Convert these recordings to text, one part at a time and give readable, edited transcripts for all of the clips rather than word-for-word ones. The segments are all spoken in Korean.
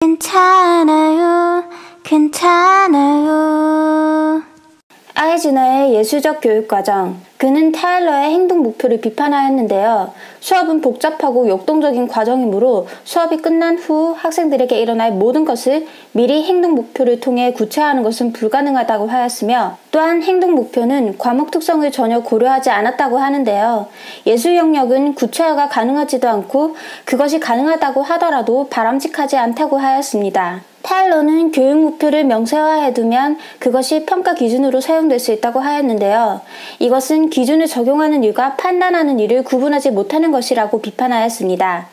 괜찮아요, 괜찮아요. 아이즈너의 예술적 교육과정. 그는 타일러의 행동 목표를 비판하였는데요. 수업은 복잡하고 역동적인 과정이므로 수업이 끝난 후 학생들에게 일어날 모든 것을 미리 행동 목표를 통해 구체화하는 것은 불가능하다고 하였으며, 또한 행동 목표는 과목 특성을 전혀 고려하지 않았다고 하는데요. 예술 영역은 구체화가 가능하지도 않고 그것이 가능하다고 하더라도 바람직하지 않다고 하였습니다. 타일러는 교육 목표를 명세화해두면 그것이 평가 기준으로 사용될 수 있다고 하였는데요. 이것은 기준을 적용하는 일과 판단하는 일을 구분하지 못하는 것이라고 비판하였습니다.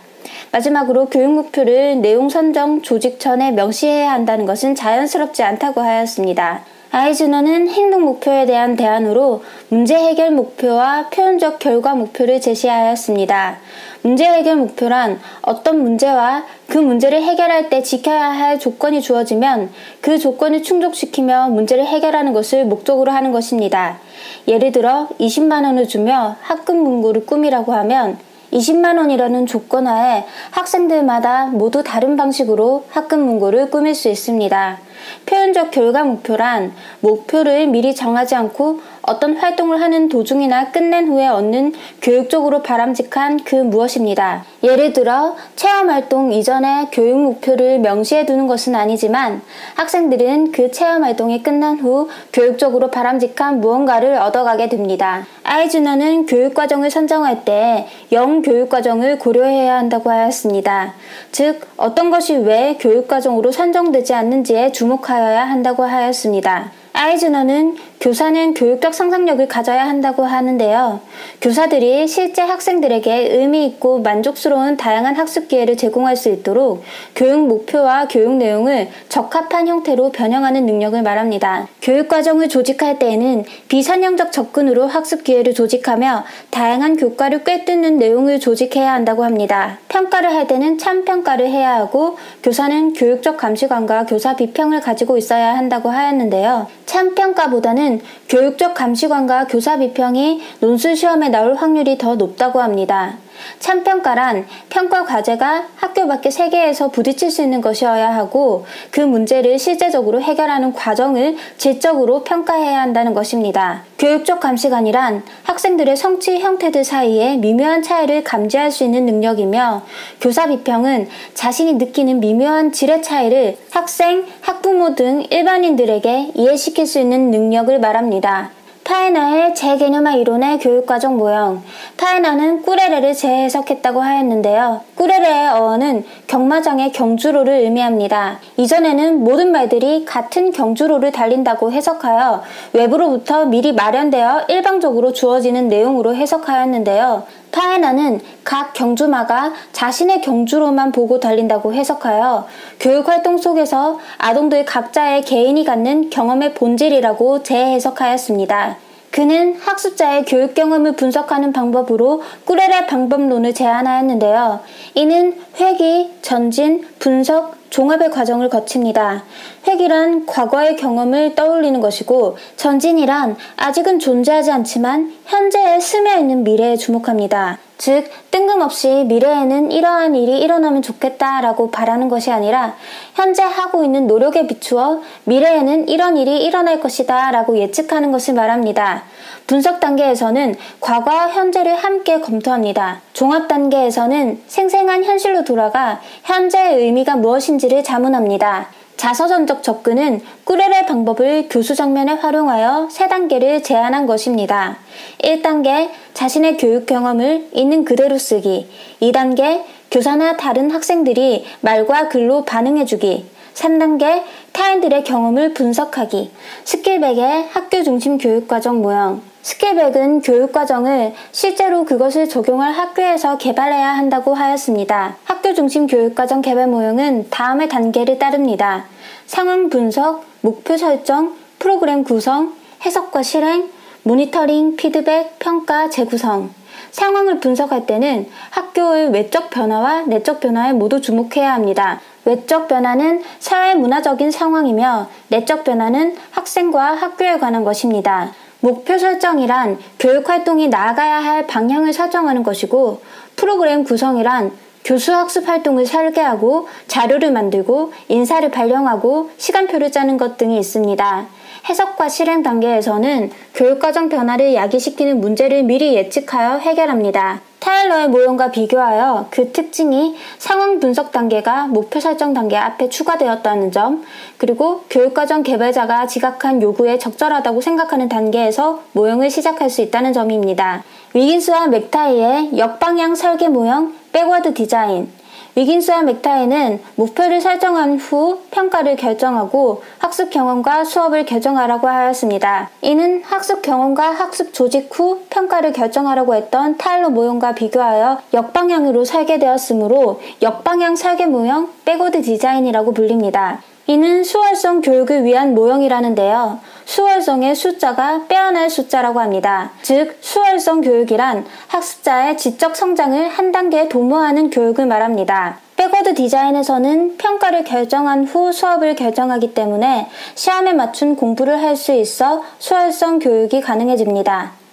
마지막으로 교육 목표를 내용 선정 조직 전에 명시해야 한다는 것은 자연스럽지 않다고 하였습니다. 아이즈너는 행동 목표에 대한 대안으로 문제 해결 목표와 표현적 결과 목표를 제시하였습니다. 문제 해결 목표란 어떤 문제와 그 문제를 해결할 때 지켜야 할 조건이 주어지면 그 조건을 충족시키며 문제를 해결하는 것을 목적으로 하는 것입니다. 예를 들어 20만 원을 주며 학급 문구를 꾸미라고 하면 20만 원이라는 조건하에 학생들마다 모두 다른 방식으로 학급 문구를 꾸밀 수 있습니다. 표현적 결과 목표란 목표를 미리 정하지 않고 어떤 활동을 하는 도중이나 끝낸 후에 얻는 교육적으로 바람직한 그 무엇입니다. 예를 들어 체험활동 이전에 교육 목표를 명시해 두는 것은 아니지만 학생들은 그 체험활동이 끝난 후 교육적으로 바람직한 무언가를 얻어가게 됩니다. 아이즈너는 교육과정을 선정할 때 영교육과정을 고려해야 한다고 하였습니다. 즉 어떤 것이 왜 교육과정으로 선정되지 않는지에 주목하여야 한다고 하였습니다. 아이즈너는 교사는 교육적 상상력을 가져야 한다고 하는데요. 교사들이 실제 학생들에게 의미 있고 만족스러운 다양한 학습 기회를 제공할 수 있도록 교육 목표와 교육 내용을 적합한 형태로 변형하는 능력을 말합니다. 교육과정을 조직할 때에는 비선형적 접근으로 학습 기회를 조직하며 다양한 교과를 꿰뚫는 내용을 조직해야 한다고 합니다. 평가를 할 때는 참평가를 해야 하고 교사는 교육적 감시관과 교사 비평을 가지고 있어야 한다고 하였는데요. 참평가보다는 교육적 감시관과 교사 비평이 논술시험에 나올 확률이 더 높다고 합니다. 참평가란 평가 과제가 학교 밖의 세계에서 부딪힐 수 있는 것이어야 하고 그 문제를 실제적으로 해결하는 과정을 질적으로 평가해야 한다는 것입니다. 교육적 감시관이란 학생들의 성취 형태들 사이에 미묘한 차이를 감지할 수 있는 능력이며, 교사 비평은 자신이 느끼는 미묘한 질의 차이를 학생, 학부모 등 일반인들에게 이해시킬 수 있는 능력을 말합니다. 파에나의 재개념화 이론의 교육과정 모형. 파에나는 꾸레레를 재해석했다고 하였는데요. 꾸레레의 어원은 경마장의 경주로를 의미합니다. 이전에는 모든 말들이 같은 경주로를 달린다고 해석하여 외부로부터 미리 마련되어 일방적으로 주어지는 내용으로 해석하였는데요. 파에나는 각 경주마가 자신의 경주로만 보고 달린다고 해석하여 교육활동 속에서 아동들 각자의 개인이 갖는 경험의 본질이라고 재해석하였습니다. 그는 학습자의 교육 경험을 분석하는 방법으로 꾸레레 방법론을 제안하였는데요. 이는 회귀, 전진, 분석, 종합의 과정을 거칩니다. 회귀란 과거의 경험을 떠올리는 것이고, 전진이란 아직은 존재하지 않지만 현재에 스며있는 미래에 주목합니다. 즉 뜬금없이 미래에는 이러한 일이 일어나면 좋겠다라고 바라는 것이 아니라 현재 하고 있는 노력에 비추어 미래에는 이런 일이 일어날 것이다 라고 예측하는 것을 말합니다. 분석 단계에서는 과거와 현재를 함께 검토합니다. 종합 단계에서는 생생한 현실로 돌아가 현재의 의미가 무엇인지를 자문합니다. 자서전적 접근은 꾸레레 방법을 교수 장면에 활용하여 3단계를 제안한 것입니다. 1단계, 자신의 교육 경험을 있는 그대로 쓰기. 2단계, 교사나 다른 학생들이 말과 글로 반응해주기. 3단계, 타인들의 경험을 분석하기. 스킬백의 학교 중심 교육과정 모형. 스킬백은 교육과정을 실제로 그것을 적용할 학교에서 개발해야 한다고 하였습니다. 학교 중심 교육과정 개발 모형은 다음의 단계를 따릅니다. 상황 분석, 목표 설정, 프로그램 구성, 해석과 실행, 모니터링, 피드백, 평가, 재구성. 상황을 분석할 때는 학교의 외적 변화와 내적 변화에 모두 주목해야 합니다. 외적 변화는 사회 문화적인 상황이며 내적 변화는 학생과 학교에 관한 것입니다. 목표 설정이란 교육활동이 나아가야 할 방향을 설정하는 것이고, 프로그램 구성이란 교수 학습 활동을 설계하고 자료를 만들고 인사를 발령하고 시간표를 짜는 것 등이 있습니다. 해석과 실행 단계에서는 교육과정 변화를 야기시키는 문제를 미리 예측하여 해결합니다. 타일러의 모형과 비교하여 그 특징이 상황 분석 단계가 목표 설정 단계 앞에 추가되었다는 점, 그리고 교육과정 개발자가 지각한 요구에 적절하다고 생각하는 단계에서 모형을 시작할 수 있다는 점입니다. 위긴스와 맥타이의 역방향 설계 모형 백워드 디자인. 위긴스와 맥타이는 목표를 설정한 후 평가를 결정하고 학습 경험과 수업을 결정하라고 하였습니다. 이는 학습 경험과 학습 조직 후 평가를 결정하라고 했던 타일러 모형과 비교하여 역방향으로 설계되었으므로 역방향 설계 모형 백워드 디자인이라고 불립니다. 이는 수월성 교육을 위한 모형이라는데요. 수월성의 숫자가 빼어날 숫자라고 합니다. 즉, 수월성 교육이란 학습자의 지적 성장을 한 단계 도모하는 교육을 말합니다. 백워드 디자인에서는 평가를 결정한 후 수업을 결정하기 때문에 시험에 맞춘 공부를 할 수 있어 수월성 교육이 가능해집니다.